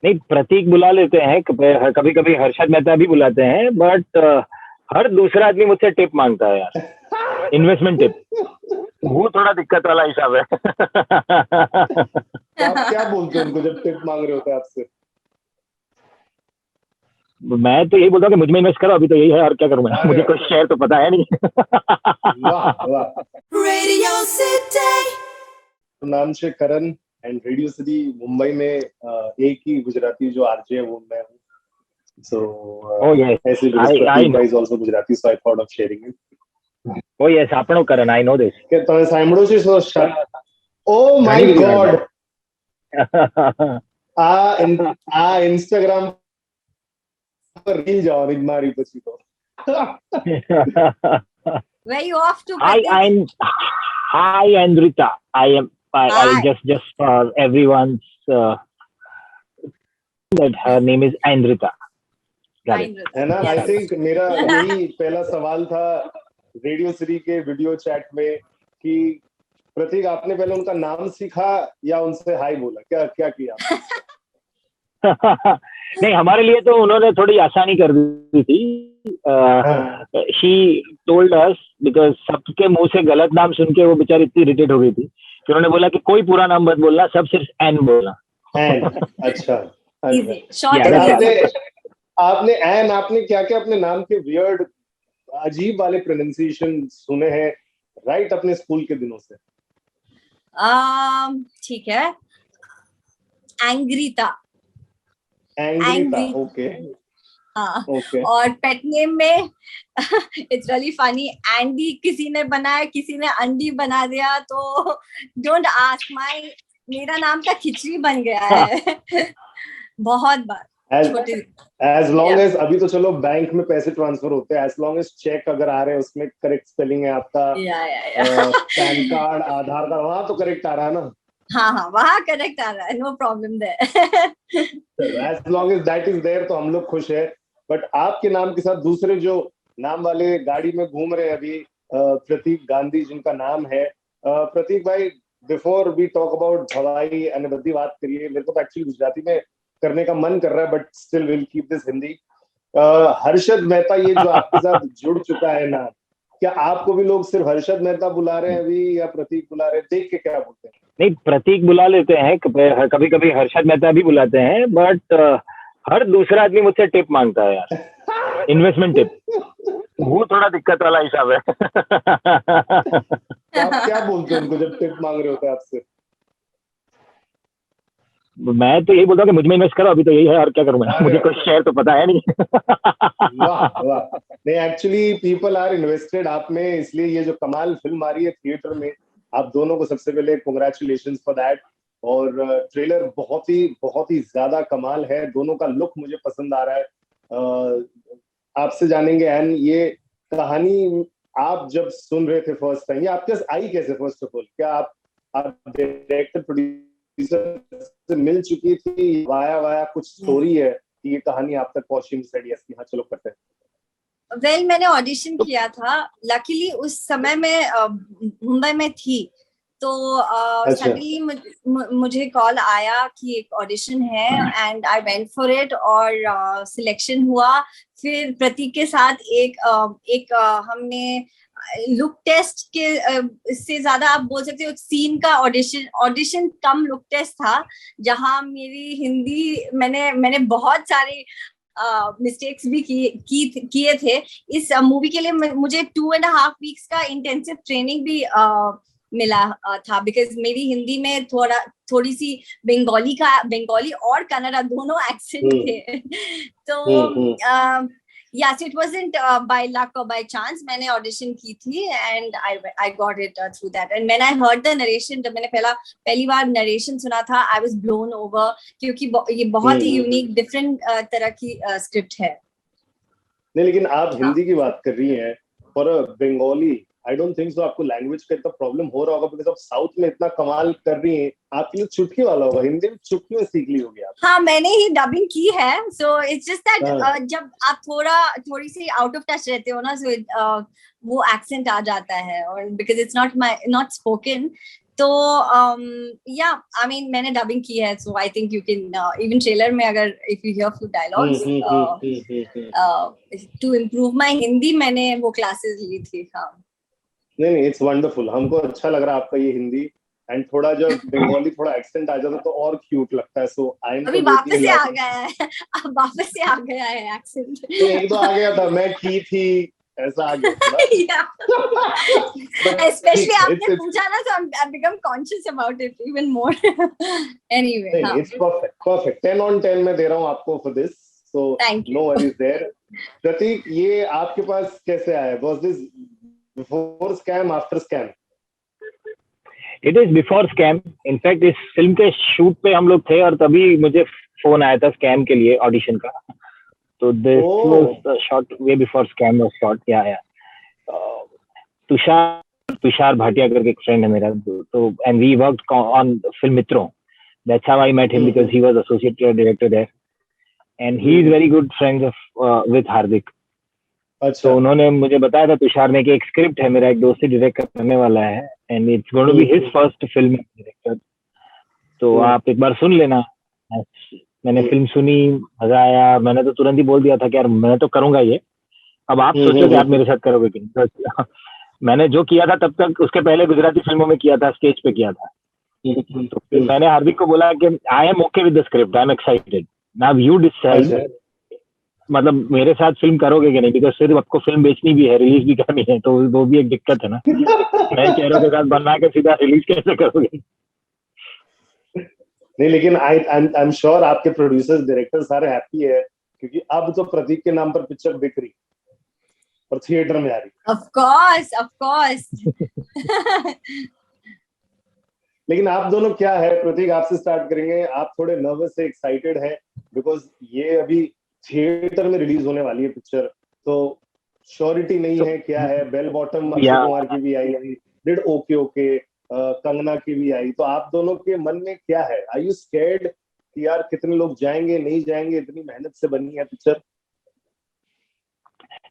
नहीं, प्रतीक बुला लेते हैं, कभी कभी हर्षद मेहता भी बुलाते हैं, बट हर दूसरा आदमी मुझसे टिप मांगता है यार, इन्वेस्टमेंट टिप। वो थोड़ा दिक्कत वाला हिसाब है। आप क्या बोलते हैं उनको जब टिप मांग रहे होते हैं आपसे? मैं तो यही बोलता हूँ कि मुझ में इन्वेस्ट करो, अभी तो यही है, और क्या करूँ मैं, मुझे कोई शेयर तो पता है नहीं। वाह वाह। Radio city. नाम से करण एंड रेडियो सिटी मुंबई में एक ही गुजराती जो आरजे है वो मैं हूँ। So oh yes, ऐसे I know. is also Gujarati, so I thought of sharing it. Oh yes, આપણો કરણ, I know this. કે તમે સાંભળ્યું છે સો શટ? Oh my god. આ Instagram પર રીલ જવાની મારી પછી તો. Where you off to? Hi Andrita. I just for everyone's that her name is Andrita. है ना? I think मेरा यही पहला सवाल था रेडियो सिटी के वीडियो चैट में कि प्रतीक आपने पहले उनका नाम सीखा या उनसे हाय बोला, क्या किया? नहीं, हमारे लिए तो उन्होंने थोड़ी आसानी कर दी थी। शी टोल्ड अस, बिकॉज सबके मुंह से गलत नाम सुन के वो बेचारी इतनी इरिटेट हो गई थी कि उन्होंने बोला कि कोई पूरा नाम मत बोलना, सब सिर्फ एन बोलना। अच्छा। आपने क्या अपने नाम के वियर्ड अजीब वाले प्रोनाउंसिएशन सुने हैं राइट अपने स्कूल के दिनों से? ठीक है, एंग्रीता, ओके। ओके। और पेट नेम में इट्स रियली फनी, एंडी किसी ने बनाया, किसी ने अंडी बना दिया, तो डोंट आस्क, मेरा नाम का खिचड़ी बन गया है। बहुत बार। As long as अभी तो चलो बैंक में पैसे ट्रांसफर होते हैं, as long as चेक अगर आ रहे हैं उसमें करेक्ट स्पेलिंग है आपका, पैन कार्ड, आधार कार्ड, वहाँ तो करेक्ट आ रहा है ना? हाँ, वहाँ करेक्ट आ रहा है, no problem there. As long as that is there तो हम लोग खुश है। बट आपके नाम के साथ दूसरे जो नाम वाले गाड़ी में घूम रहे हैं अभी, प्रतीक गांधी जिनका नाम है। प्रतीक भाई, before we talk about Bhavai and बद्दी बात करिए, मेरे को तो एक्चुअली गुजराती में करने का मन कर रहा है, but still will keep this Hindi. Harshad Mehta ये जो आपके साथ जुड़ चुका है ना, क्या आपको भी लोग सिर्फ हर्षद मेहता बुला रहे हैं अभी या प्रतीक बुला रहे हैं? देख के क्या बोलते हैं? नहीं, प्रतीक बुला लेते हैं, कभी कभी हर्षद मेहता भी बुलाते हैं, बट हर दूसरा आदमी मुझसे टिप मांगता है यार, इन्वेस्टमेंट टिप। वो थोड़ा दिक्कत वाला हिसाब है। तो आप क्या बोलते हैं उनको जब टिप मांग रहे होते हैं आपसे? मैं तो यही बोलता हूँ कि मुझ में इन्वेस्ट करो, अभी तो यही है, और क्या करूँ मैं, मुझे कोई शेयर तो पता है नहीं। वाह वाह। नहीं, एक्चुअली पीपल आर इन्वेस्टेड आप में, इसलिए ये जो कमाल फिल्म आ रही है थिएटर में, आप दोनों को सबसे पहले कांग्रेचुलेशंस फॉर दैट। और ट्रेलर बहुत ही ज्यादा कमाल है, दोनों का लुक मुझे पसंद आ रहा है। आपसे जानेंगे एन, ये कहानी आप जब सुन रहे थे फर्स्ट टाइम, ये आपके आई कैसे? फर्स्ट ऑफ ऑल, क्या आप डायरेक्टर प्रोड्यूसर से मिल चुकी थी, वाया कुछ स्टोरी है कि ये कहानी आप तक पहुंची, सेड यस कि हाँ चलो करते हैं? वेल, मैंने ऑडिशन किया था, लकीली उस समय में मुंबई में थी, तो सडनली मुझे कॉल आया कि एक ऑडिशन है, and I went for it, और सिलेक्शन हुआ। फिर प्रतीक के साथ एक हमने लुक टेस्ट के इससे ज्यादा आप बोल सकते हो सीन का ऑडिशन कम लुक टेस्ट था, जहां मेरी हिंदी मैंने बहुत सारे मिस्टेक्स भी किए थे। इस मूवी के लिए मुझे 2.5 वीक्स का इंटेंसिव ट्रेनिंग भी मिला था, बिकॉज मेरी हिंदी में थोड़ी सी बंगाली और कन्नड़ा दोनों एक्सेंट थे। तो yes, it wasn't by luck or by chance, मैंने ऑडिशन की थी and I got it through that, and when I heard the narration, जब मैंने पहली बार नरेशन सुना था, I was blown over, क्योंकि ये बहुत ही यूनिक डिफरेंट तरह की स्क्रिप्ट है। नहीं, लेकिन आप हिंदी की बात कर रही हैं, और Bengali I don't think so आपको लैंग्वेज का इतना प्रॉब्लम हो रहा होगा, बिकॉज़ आप साउथ में इतना कमाल कर रही हैं, आपके लिए चुटकी वाला होगा, हिंदी में चुटकी में सीख ली होगी आप। हाँ, मैंने ही डबिंग की है, सो इट्स जस्ट दैट जब आप थोड़ी सी आउट ऑफ टच रहते हो ना, सो वो एक्सेंट आ जाता है, और बिकॉज इट्स नॉट स्पोकन, तो या आई मीन मैंने डबिंग की है, so I think you can even trailer में अगर if you hear few dialogues to improve my Hindi, मैंने वो क्लासेस ली थी। हाँ नहीं, इट्स वंडरफुल, हमको अच्छा लग रहा है आपका ये हिंदी, एंड थोड़ा जब बंगाली थोड़ा एक्सेंट आ जाता तो और क्यूट लगता है। सो आई एम अभी तो वापस से आ गया है, अब वापस से आ गया है एक्सेंट। एक तो आ गया था, मैं की थी, ऐसा आ गया थोड़ा। Especially आपने पूछा ना, so I've become conscious about it even more. Anyway, हाँ. It's perfect 10 on 10 मैं दे रहा हूँ आपको for this, so no worries there. प्रतीक, ये आपके पास कैसे आया? Was this before scam, after scam? It is before scam. In fact इस फिल्म के शूट पे हम लोग थे और तभी मुझे फोन आया था स्कैम के लिए ऑडिशन का। तो this was shot way before Scam was shot. Yeah Tushar Bhatia करके एक फ्रेंड है मेरा, तो and we worked on film Mitron. That's how I met him because he was associate director there and he is very good friends of with Hardik. अच्छा। तो उन्होंने मुझे बताया था तुषार ने कि एक स्क्रिप्ट है, मेरा एक दोस्त ही डायरेक्ट करने वाला है and it's going to be his first film director, तो आप एक बार सुन लेना। मैंने फिल्म सुनी, मजा आया, मैंने तो तुरंत ही बोल दिया था कि यार मैं तो करूंगा ये। अब आप सोचो कि आप मेरे साथ करोगे कि नहीं। मैंने जो किया था तब तक उसके पहले गुजराती फिल्मों में किया था, स्टेज पे किया था। तो फिर मैंने हार्दिक को बोला कि I am okay with the script, I am excited, now you decide मतलब मेरे साथ फिल्म करोगे कि नहीं, बिकॉज फिर आपको फिल्म बेचनी भी है, रिलीज भी करनी है, तो वो भी एक दिक्कत है ना। नए चेहरों के साथ बना के सीधा रिलीज कैसे करोगे? नहीं, लेकिन आई एम श्योर आपके प्रोड्यूसर्स डायरेक्टर सारे हैप्पी है, क्योंकि अब तो प्रतीक के नाम पर पिक्चर बिक रही और थिएटर में आ रही। Of course. लेकिन आप दोनों क्या है, प्रतीक आपसे स्टार्ट करेंगे, आप थोड़े नर्वस है, एक्साइटेड है, बिकॉज ये अभी थिएटर में रिलीज होने वाली है पिक्चर, तो श्योरिटी नहीं है क्या है। बेल बॉटम अक्षय कुमार की भी आई, डिड ओके ओके कंगना की भी आई, तो आप दोनों के मन में क्या है? आर यू स्कैर्ड कि यार कितने लोग जाएंगे नहीं जाएंगे, इतनी मेहनत से बनी है पिक्चर?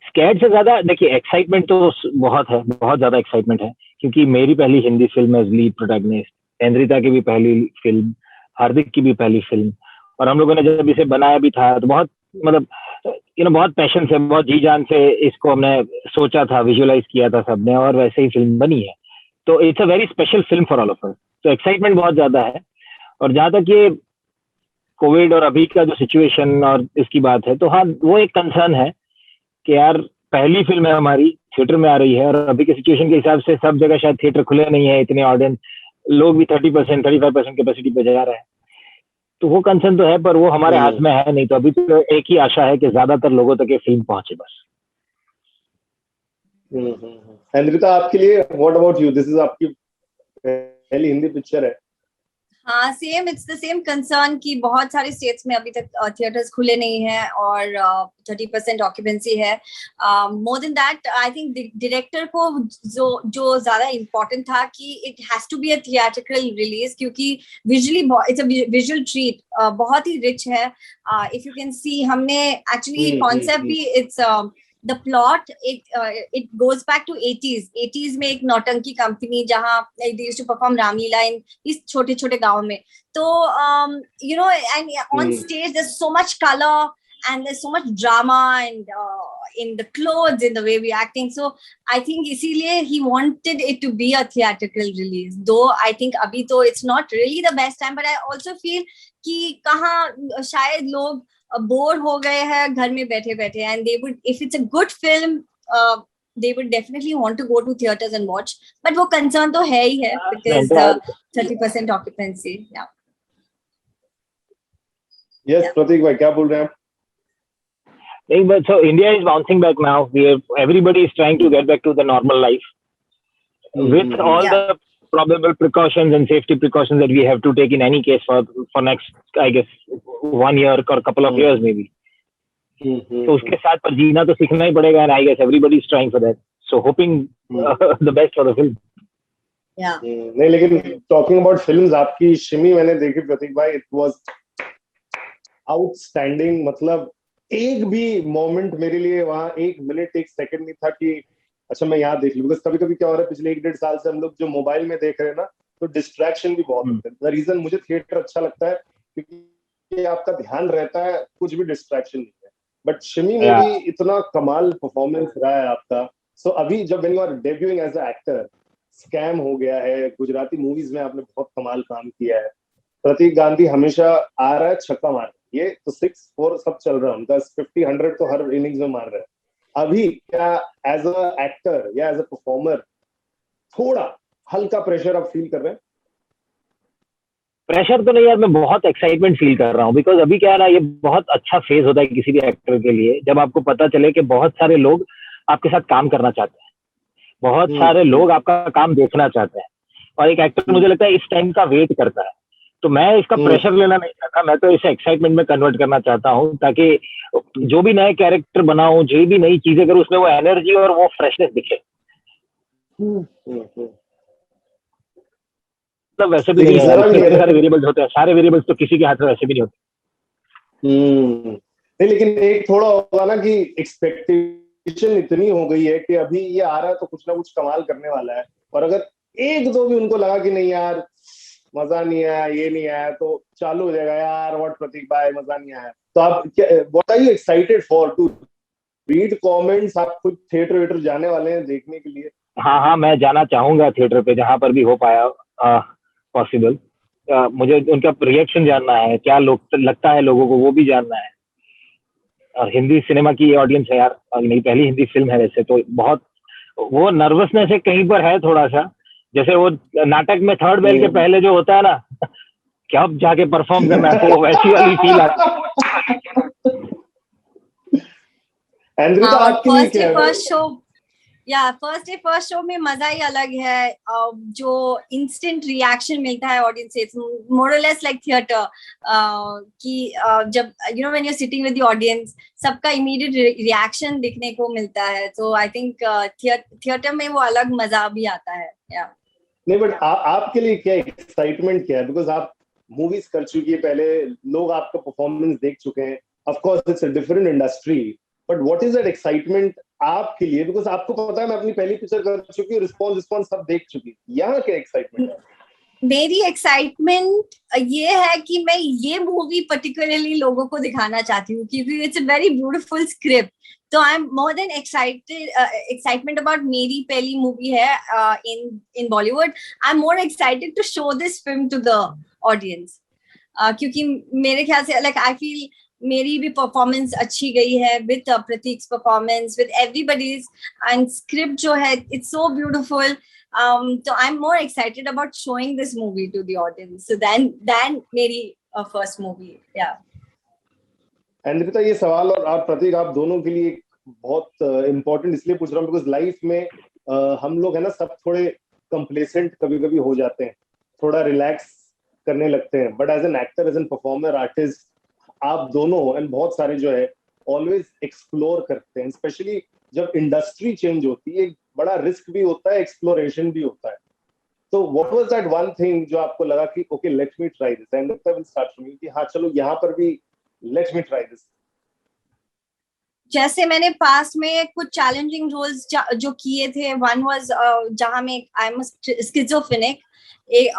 स्कैर्ड से ज्यादा देखिए एक्साइटमेंट तो बहुत है, बहुत ज्यादा एक्साइटमेंट है, क्योंकि मेरी पहली Hindi film as lead protagonist, Andrita की भी पहली फिल्म, हार्दिक की भी पहली फिल्म, और हम लोगों ने जब इसे बनाया भी था तो बहुत मतलब बहुत पैशन से, बहुत जी जान से इसको हमने सोचा था, विजुअलाइज किया था सबने, और वैसे ही फिल्म बनी है। तो it's a very special film for all of us, तो एक्साइटमेंट बहुत ज्यादा है। और जहां तक ये कोविड और अभी का जो सिचुएशन और इसकी बात है, तो हाँ वो एक कंसर्न है कि यार पहली फिल्म है हमारी, थिएटर में आ रही है, और अभी के सिचुएशन के हिसाब से सब जगह शायद थिएटर खुले नहीं है, इतने ऑडियंस लोग भी 30% 35% कैपेसिटी पे जा रहे हैं, तो वो कंसर्न तो है, पर वो हमारे हाथ में है नहीं। तो अभी तो एक ही आशा है कि ज्यादातर लोगों तक ये फिल्म पहुंचे बस। एंद्रिता, आपके लिए what about you? This is आपकी पहली हिंदी पिक्चर है। हाँ same, it's the same concern कि बहुत सारे स्टेट्स में अभी तक थिएटर्स खुले नहीं हैं और 30% ऑक्यूपेंसी है। More than that I think director को जो ज्यादा इम्पोर्टेंट था कि it has to be a theatrical release, क्योंकि visually it's a visual treat, बहुत ही रिच है। इफ यू कैन सी, हमने एक्चुअली कॉन्सेप्ट भी it's the plot, it goes back to 80s में एक नौटंकी कंपनी जहाँ they used to perform Ramlila in इस छोटे छोटे गांव में। तो and on stage there's so much color and there's so much drama and in the clothes, in the way we acting, so I think इसीलिए he wanted it to be a theatrical release, though I think अभी तो it's not really the best time, but I also feel कि कहाँ शायद लोग bore हो गए हैं घर में बैठे बैठे, and they would, if it's a good film, they would definitely want to go to theaters and watch, but वो concern तो है ही है because 30% occupancy. Yeah. Yes, Pratik भाई क्या बोल रहे हैं आप? नहीं, but so India is bouncing back now. Everybody is trying to get back to the normal life with all the probable precautions and safety precautions that we have to take in any case for next, I guess, 1 year or couple of years maybe. तो उसके साथ पर जीना तो सीखना ही पड़ेगा, and I guess everybody is trying for that. So hoping the best for the film. Yeah. नहीं, लेकिन talking about films, आपकी शिमी मैंने देखी प्रतीक भाई, it was outstanding. मतलब एक भी मोमेंट मेरे लिए वहाँ 1 मिनट 1 सेकंड नहीं था कि अच्छा मैं यहाँ देख लूँ, बिकॉज कभी कभी क्या हो रहा है, पिछले 1-1.5 साल से हम लोग जो मोबाइल में देख रहे हैं ना, तो डिस्ट्रैक्शन भी बहुत होता है। द रीजन मुझे थिएटर अच्छा लगता है क्योंकि आपका ध्यान रहता है, कुछ भी डिस्ट्रैक्शन नहीं है। बट शिमी में भी इतना कमाल परफॉर्मेंस रहा है आपका। सो अभी जब when you are debuting as a actor, scam हो गया है, गुजराती मूवीज में आपने बहुत कमाल काम किया है, प्रतीक गांधी हमेशा आ रहा है छक्का मार, ये तो 6-4 सब चल रहा है उनका, 50-100 तो हर इनिंग्स में मार रहा है। अभी क्या एज अ एक्टर या एज अ परफॉर्मर थोड़ा हल्का प्रेशर आप फील कर रहे हैं? प्रेशर तो नहीं यार, मैं बहुत एक्साइटमेंट फील कर रहा हूँ, बिकॉज अभी क्या है ना, ये बहुत अच्छा फेज होता है किसी भी एक्टर के लिए, जब आपको पता चले कि बहुत सारे लोग आपके साथ काम करना चाहते हैं, बहुत सारे लोग आपका काम देखना चाहते हैं, और एक एक्टर मुझे लगता है इस टाइम का वेट करता है। तो मैं इसका प्रेशर लेना नहीं चाहता, मैं तो इसे एक्साइटमेंट में कन्वर्ट करना चाहता हूँ, ताकि जो भी नए कैरेक्टर बनाऊं, जो भी नई चीजें करूँ, उसमें वो एनर्जी और वो फ्रेशनेस दिखे। मतलब वैसे भी नहीं लेकिन है यार, जरा भी इसमें नहीं इतने है। सारे वेरिएबल्स होते हैं, सारे वेरिएबल्स तो किसी के हाथ में वैसे भी नहीं होते। नहीं, लेकिन एक थोड़ा होगा ना कि एक्सपेक्टेशन इतनी हो गई है कि अभी ये आ रहा है तो कुछ ना कुछ कमाल करने वाला है, और अगर एक दो भी उनको लगा कि नहीं यार मजा नहीं आया, ये नहीं आया, तो चालू हो जाएगा यार व्हाट प्रतीक भाई मजा नहीं आया। तो आप what are you excited for to read comments? आप खुद थिएटर वेटर जाने वाले हैं देखने के लिए? हाँ हाँ, मैं जाना चाहूंगा थिएटर पे, जहां पर भी हो पाया पॉसिबल। मुझे उनका रिएक्शन जानना है, क्या लोग लगता है लोगों को, वो भी जानना है। और हिंदी सिनेमा की ये ऑडियंस है यार, और मेरी पहली हिंदी फिल्म है वैसे, तो बहुत वो नर्वसनेस है कहीं पर है थोड़ा सा, जैसे वो नाटक में थर्ड बेल के पहले जो होता है ना, क्या अब जाके परफॉर्म करना है, तो वो वैसी वाली फील आती एंड्रिका और आपके लिए क्या है? फर्स्ट डे फर्स्ट शो में मजा ही अलग है। जो इंस्टेंट रिएक्शन मिलता है ऑडियंस से, मोर और लेस लाइक थिएटर, कि जब you know when you are sitting with the audience, सबका इमीडिएट रिएक्शन देखने को मिलता है। तो आई थिंक थिएटर में वो अलग मजा भी आता है। नहीं, बट आपके लिए क्या एक्साइटमेंट क्या है? बिकॉज आप मूवीज कर चुकी है पहले, लोग आपका परफॉर्मेंस देख चुके हैं, of course it's a different industry, but what is that excitement आपके लिए? बिकॉज आपको पता है मैं अपनी पहली पिक्चर कर चुकी हूँ, रिस्पॉन्स सब देख चुकी, यहाँ क्या एक्साइटमेंट है? मेरी एक्साइटमेंट ये है कि मैं ये मूवी पर्टिकुलरली लोगों को दिखाना चाहती हूँ, क्योंकि it's a very beautiful script. तो I am more than excitement about मेरी पहली मूवी है in Bollywood. I am more excited to show this film to the audience, क्योंकि मेरे ख्याल से लाइक आई फील मेरी भी परफॉर्मेंस अच्छी गई है with Prateek's performance, with everybody's, and script जो है it's so beautiful. So I'm more excited about showing this movie to the audience, so than मेरी first movie. Yeah. एंड्रिका, ये सवाल और आप प्रतीक, आप दोनों के लिए बहुत इम्पोर्टेंट इसलिए पूछ रहा हूँ बिकॉज लाइफ में हम लोग है ना सब थोड़े कंप्लेसेंट कभी कभी हो जाते हैं, थोड़ा रिलैक्स करने लगते हैं, but as an actor, as an performer, artist, आप दोनों एंड बहुत सारे जो है ऑलवेज एक्सप्लोर करते हैं, स्पेशली जब इंडस्ट्री चेंज होती है, एक बड़ा रिस्क भी होता है, एक्सप्लोरेशन भी होता है। तो what was that one thing जो आपको लगा कि okay let me try this, and will start from you कि हाँ चलो यहाँ पर भी लेट मी ट्राई दिस? जैसे मैंने पास्ट में कुछ चैलेंजिंग रोल्स जो किए थे, वन वाज जहां में आई एम स्किज़ोफ्रेनिक,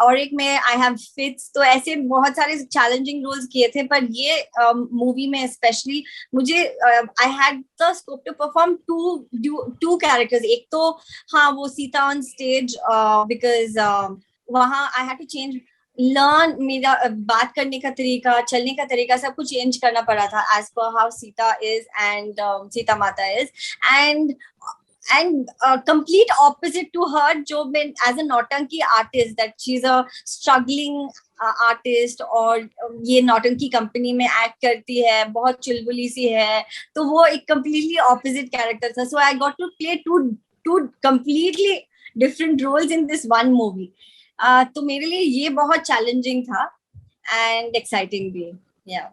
और एक में आई हैव फिट्स। तो ऐसे बहुत सारे चैलेंजिंग रोल्स किए थे, पर ये मूवी में स्पेशली मुझे I had the scope to perform two characters. एक तो हाँ वो सीता ऑन स्टेज, बिकॉज वहाँ I had to change, learn, मेरा बात करने का तरीका, चलने का तरीका, सब कुछ चेंज करना पड़ा था एज पर how Sita is and Sita माता is, and complete opposite to her, जो मैं as a नौटंकी artist, that she's a struggling artist, और ये नौटंकी कंपनी में एक्ट करती है, बहुत चुलबुली सी है, तो वो एक completely opposite character था। So I got to play two completely different roles in this one movie. तो मेरे लिए ये बहुत चैलेंजिंग था एंड एक्साइटिंग भी। yeah.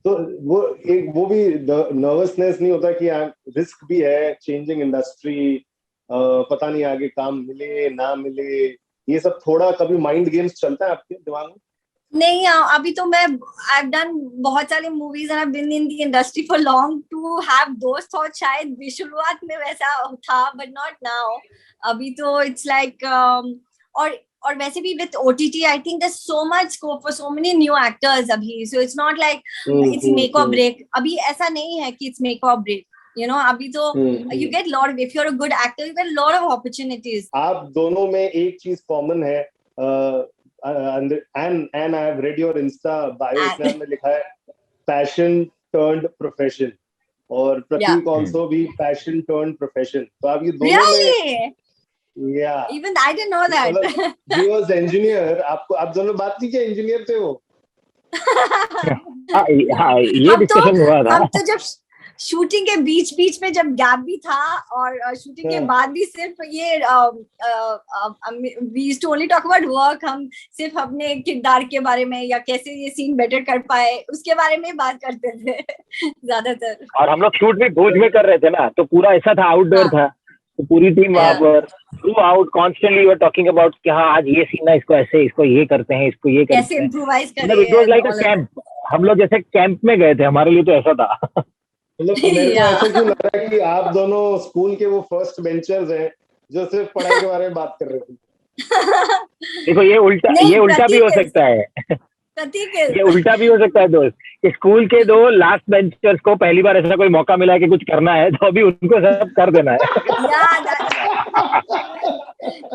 तो वो भी नर्वसनेस नहीं होता कि रिस्क भी है, चेंजिंग इंडस्ट्री, पता नहीं आगे काम मिले ना मिले, ये सब थोड़ा कभी माइंड गेम्स चलता है आपके दिमाग में? नहीं, अभी तो मैं आई हैव डन बहुत सारी movies and I have been in the industry for long to have दोस्त थॉट। शायद शुरुआत में वैसा था, बट नॉट नाउ। अभी तो इट्स लाइक और और वैसे भी with OTT I think there's so much scope for so many new actors अभी, so it's not like it's make or break. अभी ऐसा नहीं है कि it's make or break, you know. अभी तो you get lot of, if you're a good actor you get a lot of opportunities. आप दोनों में एक चीज कॉमन है, and I have read your Insta bio, इसमें आपने लिखा है passion turned profession, और प्रतीक also भी passion turned profession. तो आप ये दोनों में Yeah. Even I didn't know that. He was engineer. आप दोनों बात नहीं किया, इंजीनियर थे वो. हाँ, ये डिस्कशन हुआ था. हम तो जब शूटिंग के बीच में जब गैप भी था और शूटिंग के बाद भी सिर्फ ये we used to only talk about work. हम सिर्फ अपने किरदार के बारे में या कैसे ये सीन बेटर कर पाए उसके बारे में बात करते थे ज्यादातर. और हम लोग शूट भी भुज में कर रहे थे ना, तो पूरा ऐसा था, आउटडोर था, तो पूरी टीम वहां पर through out constantly were talking about कि हाँ आज ये सीन है, इसको ऐसे, इसको ये करते हैं, इसको ये करते हैं, कैसे इम्प्रोवाइज करें. It was like a camp. हम लोग जैसे कैंप में गए थे, हमारे लिए तो ऐसा था. मतलब मेरे को ऐसा क्यों लग रहा है कि आप दोनों स्कूल के वो फर्स्ट बेंचर्स हैं जो सिर्फ पढ़ाई के बारे में बात कर रहे थे. देखो ये उल्टा भी हो सकता है. ये उल्टा भी हो सकता है दोस्त, कि स्कूल के दो लास्ट बेंचर्स को पहली बार ऐसा कोई मौका मिला है कि कुछ करना है, तो अभी उनको सब कर देना है.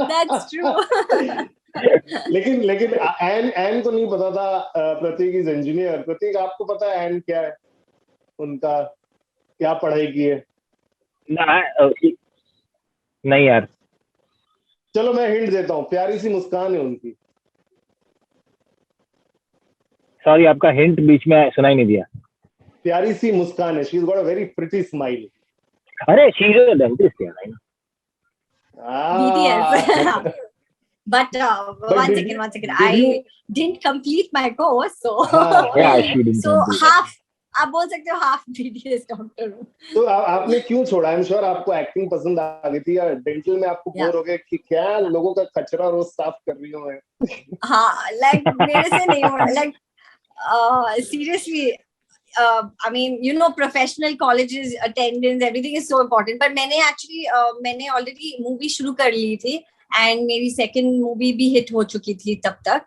That's true. लेकिन एन को नहीं पता था प्रतीक इज इंजीनियर. प्रतीक आपको पता है एन क्या है, उनका क्या पढ़ाई की है? नहीं यार. चलो मैं हिंट देता हूँ, प्यारी सी मुस्कान है उनकी. सॉरी, आपका हिंट बीच में सुनाई नहीं दिया. प्यारी सी मुस्कान है. She is got a very pretty smile. अरे शी इज अ डेंटिस्ट यार. BTS. But one second. I didn't complete my course, so yeah, she didn't. So half. आप बोल सकते हो हाफ BTS डॉक्टर हूँ. तो आपने क्यों छोड़ा? आई एम श्योर आपको एक्टिंग पसंद आ गई थी, या डेंटल में आपको बोर हो गए कि क्या लोगों का कचरा रोज साफ कर रही हूँ मैं. हाँ, लाइक मेरे से नहीं हो, like seriously, I mean, you know, professional colleges, attendance, everything is so important. But मैंने already movie शुरू कर ली थी, and मेरी second movie भी hit हो चुकी थी तब तक,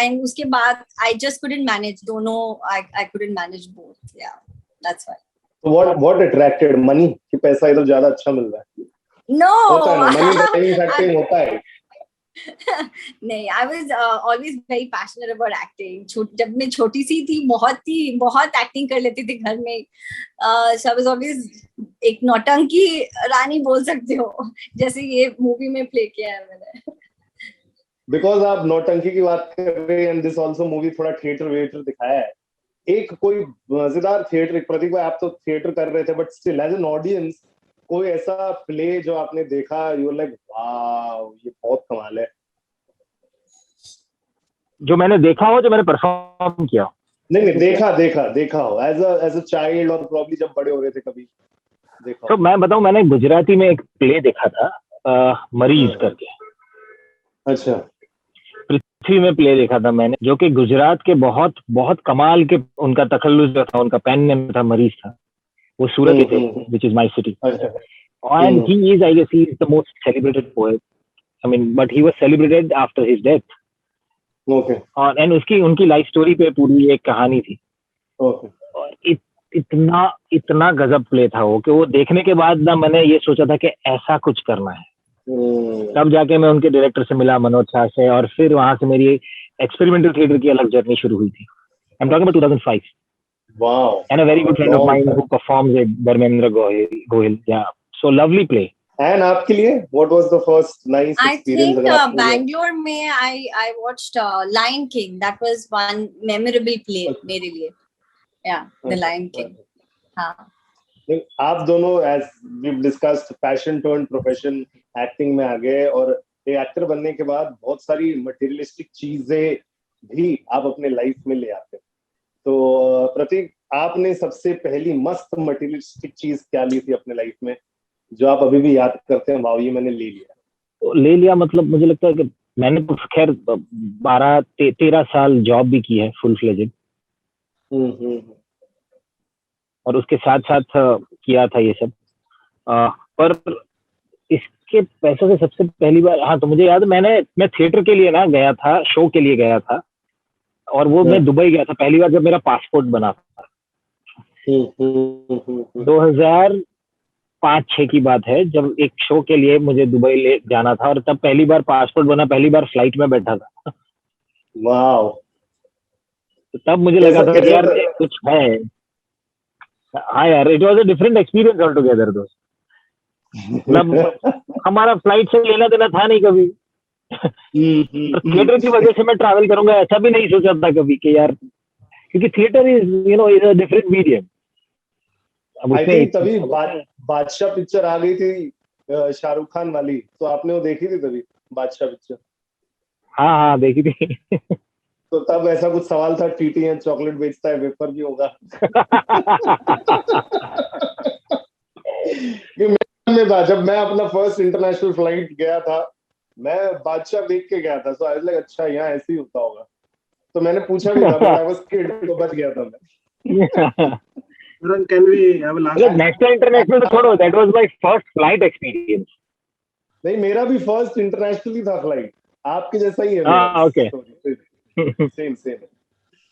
and उसके बाद I just couldn't manage दोनों. I couldn't manage both. Yeah, that's why. What attracted? Money? कि पैसा इधर ज्यादा अच्छा मिल रहा है? No. होता है ना, money driving factor होता है. नहीं, I was always very passionate about acting. जब मैं छोटी सी थी बहुत एक्टिंग कर लेती थी घर में. So I was always एक नौटंकी रानी बोल सकते हो, जैसे ये मूवी में प्ले किया है मैंने. Because आप नौटंकी की बात कर रहे हैं, and this also movie थोड़ा थिएटर दिखाया है. एक कोई मजेदार थिएटर, प्रतीक भाई आप तो थिएटर कर रहे थे, but still as an audience कोई ऐसा प्ले जो आपने देखा, यू लाइक वाव ये बहुत कमाल है? जो मैंने देखा हो, जो मैंने परफॉर्म किया? नहीं देखा हो एज अ चाइल्ड, और प्रॉब्ली जब बड़े हो रहे थे कभी देखा. तो मैं बताऊं, मैंने गुजराती में एक प्ले देखा था, मरीज करके. अच्छा. पृथ्वी में प्ले देखा था मैंने, जो कि गुजरात के बहुत कमाल के, उनका तखल्लुस जो था, उनका पेन नेम था मरीज था. वो सूरत के थे, which is my city. And he is, I guess, he is the most celebrated poet. I mean, but he was celebrated after his death. Okay. And उनकी लाइफ स्टोरी पे पूरी एक कहानी थी. Okay. और इतना गजब प्ले था वो, कि वो देखने के बाद ना मैंने ये सोचा था कि ऐसा कुछ करना है. तब जाके मैं उनके डायरेक्टर से मिला, मनोज शाह से, और फिर वहां से मेरी एक्सपेरिमेंटल थिएटर की अलग जर्नी शुरू हुई थी. I'm talking about 2005. Wow. And a very good friend of mine who performs it, Dharmendra Gohil. Yeah. So lovely play. And आपके लिए what was the first nice experience? I think Bangalore में I watched Lion King. That was one memorable play मेरे लिए. Yeah, The Lion King. हाँ. आप दोनों as we've discussed passion turned profession, acting में आ गए, और एक्टर बनने के बाद बहुत सारी मटेरियलिस्टिक चीजें भी आप अपने लाइफ में ले आते हैं. तो प्रतीक, आपने सबसे पहली मस्त मटेरियलिस्टिक चीज क्या ली थी अपने लाइफ में, जो आप अभी भी याद करते हैं, वाओ ये मैंने ले लिया? मतलब मुझे लगता है कि मैंने तो खैर 12-13 साल जॉब भी की है फुल फ्लेजेड, और उसके साथ साथ किया था ये सब. पर के पैसों से सबसे पहली बार, हाँ तो मुझे याद है, मैं थिएटर के लिए ना गया था, शो के लिए गया था, और वो मैं दुबई गया था पहली बार जब मेरा पासपोर्ट बना था। 2005-6 की बात है, जब एक शो के लिए मुझे दुबई ले जाना था, और तब पहली बार पासपोर्ट बना, पहली बार फ्लाइट में बैठा था। वाओ, तो तब मुझे लगा था कि यार कुछ है। हाँ यार, it was a different experience all together दोस्त। मतलब हमारा फ्लाइट से लेना देना था नहीं कभी। थिएटर की वजह से मैं ट्रैवल करूंगा ऐसा भी नहीं सोचा था कभी कि यार, क्योंकि theatre is a different medium. I think तभी बादशाह पिक्चर आ गई थी, शाहरुख खान वाली, तो आपने वो देखी थी तभी बादशाह पिक्चर? हाँ हाँ देखी थी। तो तब ऐसा कुछ सवाल था, टीटी चॉकलेट बेचता है, वेफर भी होगा। में था जब मैं अपना फर्स्ट इंटरनेशनल फ्लाइट गया था, मैं बादशाह देख के गया था, सो आई वाज लाइक अच्छा यहाँ ऐसे ही होता होगा। तो मैंने पूछा भी था, बट आई वाज स्केर्ड, तो बच गया था मैं। Can we have a last? National international तो छोड़ो, that was my first flight experience. नहीं, मेरा भी फर्स्ट इंटरनेशनल ही था फ्लाइट, आपके जैसा ही है। हाँ ओके। Same same.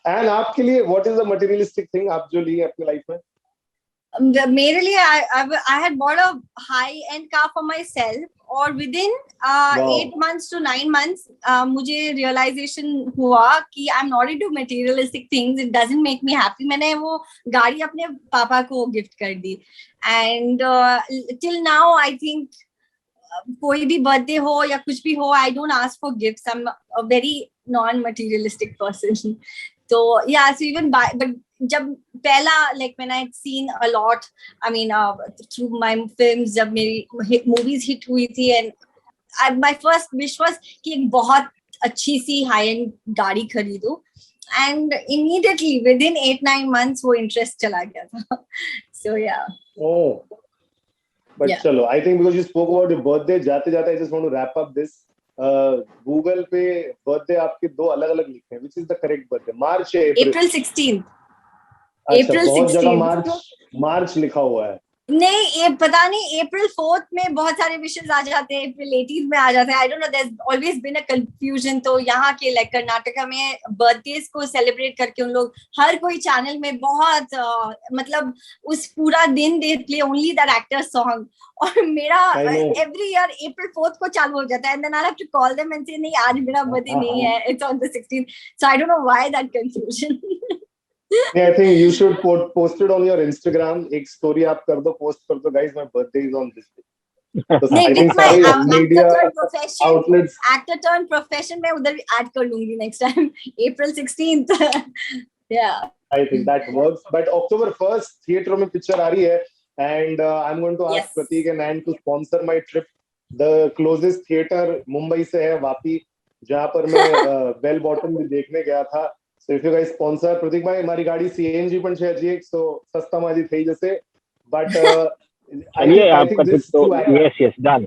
एंड आपके लिए what is the materialistic thing आप जो लिए अपनी लाइफ में? मेरे लिए I had bought a high end car for myself, और within 8 months to 9 months मुझे realization हुआ कि I'm not into materialistic things, it doesn't make me happy। मैंने वो गाड़ी अपने पापा को गिफ्ट कर दी, and till now I think कोई भी बर्थडे हो या कुछ भी हो, I don't ask for gifts, I'm a very non-materialistic person। तो yeah, so even but जब पहला like when I'd seen a lot, I mean through my films, जब मेरी movies hit हुई थी, and my first wish was कि एक बहुत अच्छी सी high end गाड़ी खरीदूं, and immediately within 8-9 months वो interest चला गया था। So yeah. Oh, but Yeah. चलो, I think because you spoke about your birthday, जाते जाते I just want to wrap up this. Google पे बर्थडे आपके दो अलग अलग लिखे हैं, which is the correct birthday? मार्च या अप्रैल? April 16th। अच्छा, April बहुत जगह 16th। मार्च लिखा हुआ है। नहीं, ये पता नहीं, April 4th में बहुत सारे विशेष आ जाते हैं, April 18th में आ जाते हैं, I don't know, there's always been a confusion। तो यहाँ के like कर्नाटका में बर्थडेज को सेलिब्रेट करके उन लोग हर कोई चैनल में बहुत मतलब उस पूरा दिन they play only that actor song, और मेरा every year April 4th को चालू हो जाता है, and then I have to call them and say नहीं आज मेरा बर्थडे नहीं है, it's on the 16th। So I don't know why that confusion। Yeah, I think you should post it on your Instagram, एक story आप कर दो, post कर दो, guys my birthday is on this day। तो नहीं, I think my media outlets actor turn profession मैं उधर भी ऐड कर लूंगी next time, April 16th। Yeah, I think that works। But October 1st theatre में पिक्चर आ रही है, and I'm going to ask Pratik and Ann to sponsor my trip। The closest theater Mumbai से है वापी, जहाँ पर मैं बेल बॉटम भी देखने गया था। So if you guys sponsor, प्रतीक भाई हमारी गाड़ी CNG पण છે હજી એક, so સસ્તામાંથી થઈ જશે, but I think this तो yes done।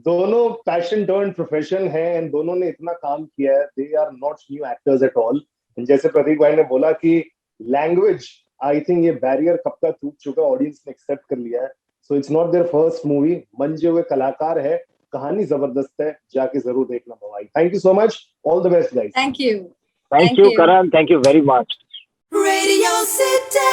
दोनों पैशन टर्न प्रोफेशन है, एंड दोनों ने इतना काम किया है, they are not new actors at all. जैसे प्रतीक भाई ने बोला कि लैंग्वेज, आई थिंक ये बैरियर कब का टूट चुका, ऑडियंस ने एक्सेप्ट कर लिया है। So it's not their first movie, मंजे हुए कलाकार है, कहानी जबरदस्त है, जाके जरूर देखना भाई। Thank you so much, all the best guys. thank you Karan, thank you very much। Radio City।